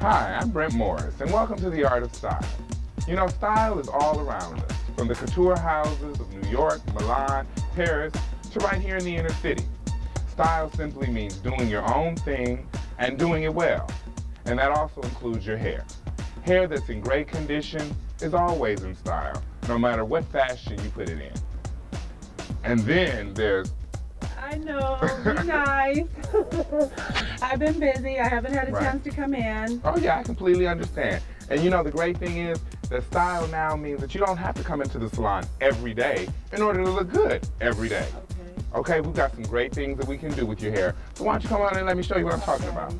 Hi, I'm Brent Morris, and welcome to The Art of Style. You know, style is all around us, from the couture houses of New York, Milan, Paris, to right here in the inner city. Style simply means doing your own thing and doing it well. And that also includes your hair. Hair that's in great condition is always in style, no matter what fashion you put it in. And then there's... I know, be nice. I've been busy. I haven't had a chance to come in. Oh yeah, I completely understand. And you know, the great thing is that style now means that you don't have to come into the salon every day in order to look good every day. Okay, we've got some great things that we can do with your hair. So why don't you come on and let me show you what I'm talking about.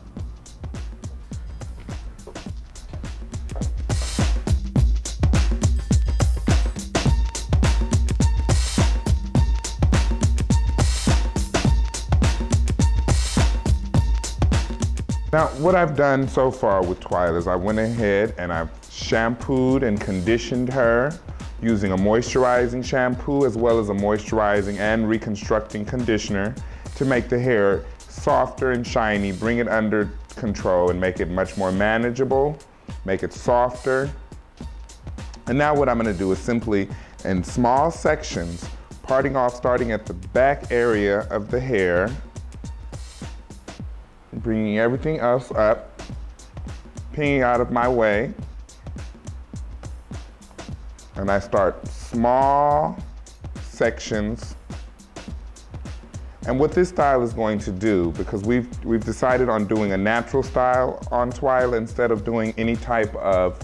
Now, what I've done so far with Twyla is I went ahead and I've shampooed and conditioned her using a moisturizing shampoo as well as a moisturizing and reconstructing conditioner to make the hair softer and shiny, bring it under control and make it much more manageable, make it softer. And now what I'm going to do is simply in small sections, parting off starting at the back area of the hair, bringing everything else up, pinging out of my way. And I start small sections. And what this style is going to do, because we've decided on doing a natural style on Twyla instead of doing any type of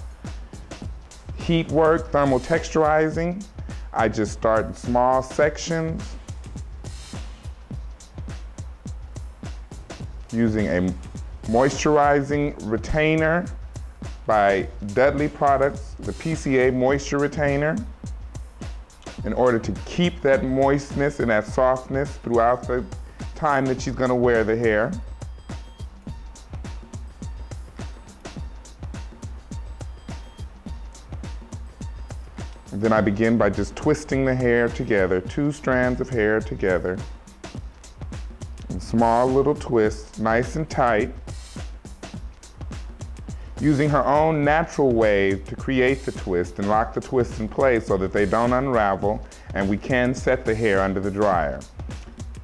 heat work, thermal texturizing, I just start in small sections using a moisturizing retainer by Dudley Products, the PCA Moisture Retainer, in order to keep that moistness and that softness throughout the time that she's going to wear the hair. And then I begin by just twisting the hair together, 2 strands of hair together. Small little twists, nice and tight, using her own natural wave to create the twist and lock the twist in place so that they don't unravel and we can set the hair under the dryer.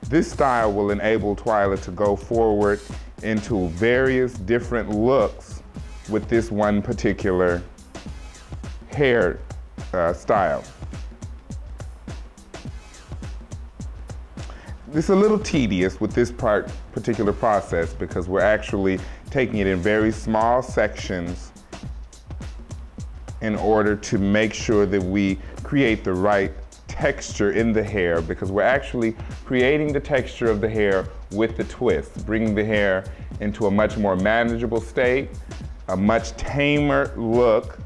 This style will enable Twyla to go forward into various different looks with this one particular hair style. It's a little tedious with this particular process because we're actually taking it in very small sections in order to make sure that we create the right texture in the hair, because we're actually creating the texture of the hair with the twist, bringing the hair into a much more manageable state, a much tamer look,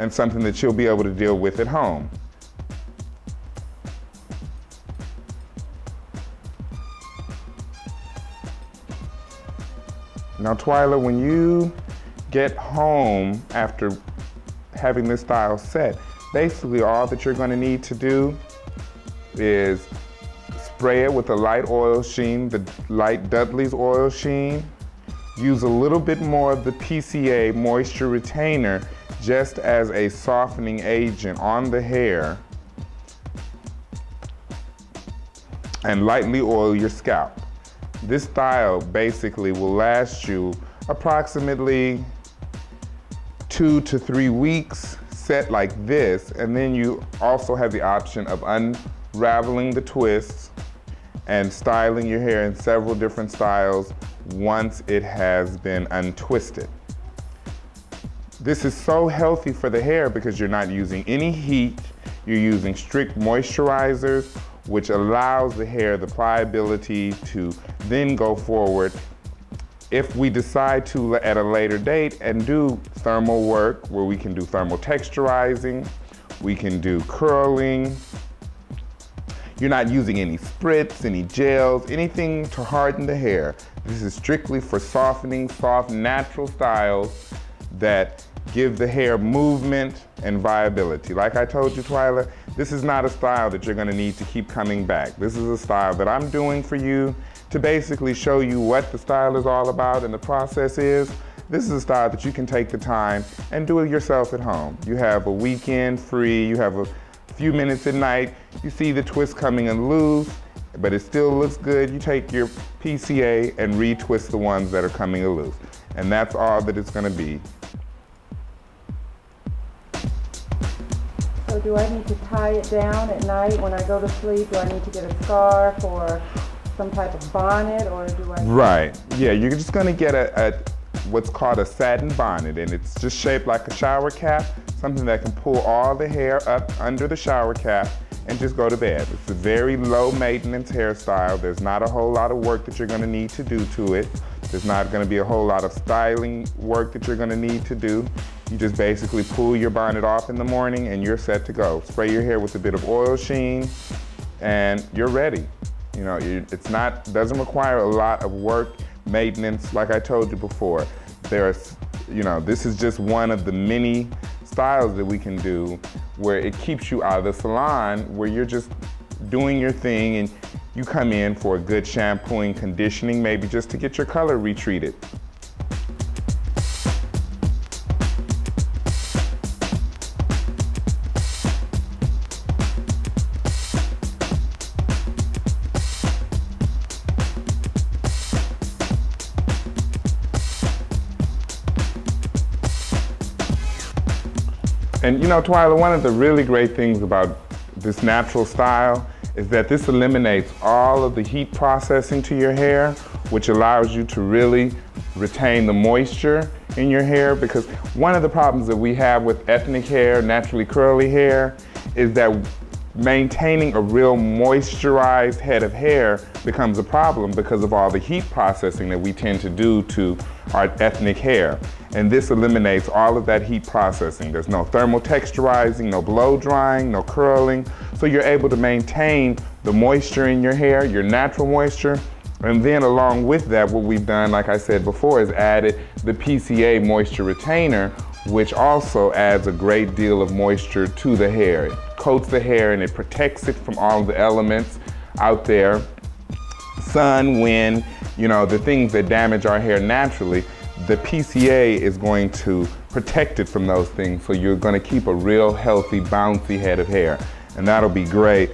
and something that she'll be able to deal with at home. Now Twyla, when you get home after having this style set, basically all that you're going to need to do is spray it with a light oil sheen, the light Dudley's oil sheen. Use a little bit more of the PCA moisture retainer just as a softening agent on the hair, and lightly oil your scalp. This style basically will last you approximately 2 to 3 weeks set like this, and then you also have the option of unraveling the twists and styling your hair in several different styles once it has been untwisted. This is so healthy for the hair because you're not using any heat, you're using strict moisturizers, which allows the hair the pliability to then go forward. If we decide to, at a later date, and do thermal work, where we can do thermal texturizing, we can do curling. You're not using any spritz, any gels, anything to harden the hair. This is strictly for softening, soft, natural styles that give the hair movement and viability. Like I told you, Twyla, this is not a style that you're going to need to keep coming back. This is a style that I'm doing for you to basically show you what the style is all about and the process is, this is a style that you can take the time and do it yourself at home. You have a weekend free, you have a few minutes at night, you see the twist coming loose, but it still looks good. You take your PCA and retwist the ones that are coming loose. And that's all that it's gonna be. So do I need to tie it down at night when I go to sleep? Do I need to get a scarf or some type of bonnet, or do I? Right, yeah, you're just gonna get what's called a satin bonnet, and it's just shaped like a shower cap, something that can pull all the hair up under the shower cap and just go to bed. It's a very low maintenance hairstyle. There's not a whole lot of work that you're gonna need to do to it. There's not gonna be a whole lot of styling work that you're gonna need to do. You just basically pull your bonnet off in the morning and you're set to go. Spray your hair with a bit of oil sheen and you're ready. You know, doesn't require a lot of work, maintenance, like I told you before. This is just one of the many styles that we can do where it keeps you out of the salon, where you're just doing your thing and you come in for a good shampooing, conditioning, maybe just to get your color retreated. And you know, Twyla, one of the really great things about this natural style is that this eliminates all of the heat processing to your hair, which allows you to really retain the moisture in your hair, because one of the problems that we have with ethnic hair, naturally curly hair, is that maintaining a real moisturized head of hair becomes a problem because of all the heat processing that we tend to do to our ethnic hair. And this eliminates all of that heat processing. There's no thermal texturizing, no blow drying, no curling. So you're able to maintain the moisture in your hair, your natural moisture. And then along with that, what we've done, like I said before, is added the PCA moisture retainer, which also adds a great deal of moisture to the hair. It coats the hair and it protects it from all of the elements out there. Sun, wind, you know, the things that damage our hair naturally. The PCA is going to protect it from those things, so you're going to keep a real healthy, bouncy head of hair. And that'll be great,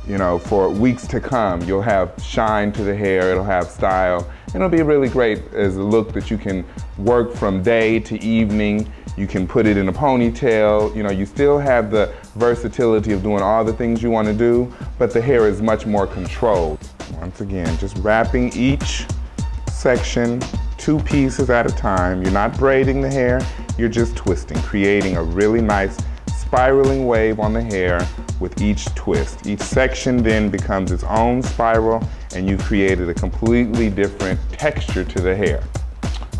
you know, for weeks to come. You'll have shine to the hair, it'll have style. It'll be really great as a look that you can work from day to evening. You can put it in a ponytail. You know, you still have the versatility of doing all the things you want to do, but the hair is much more controlled. Once again, just wrapping each section 2 pieces at a time. You're not braiding the hair, you're just twisting, creating a really nice spiraling wave on the hair with each twist. Each section then becomes its own spiral and you've created a completely different texture to the hair.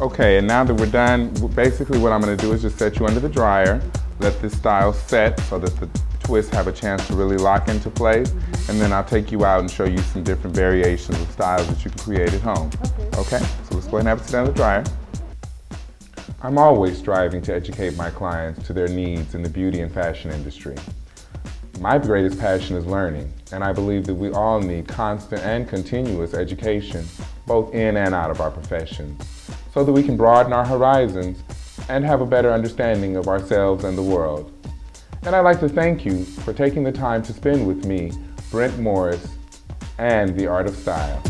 Okay, and now that we're done, basically what I'm going to do is just set you under the dryer, let this style set so that the twists have a chance to really lock into place, and then I'll take you out and show you some different variations of styles that you can create at home. Okay, so let's go ahead and have it sit under the dryer. I'm always striving to educate my clients to their needs in the beauty and fashion industry. My greatest passion is learning, and I believe that we all need constant and continuous education, both in and out of our professions, so that we can broaden our horizons and have a better understanding of ourselves and the world. And I'd like to thank you for taking the time to spend with me, Brent Morris, and the Art of Style.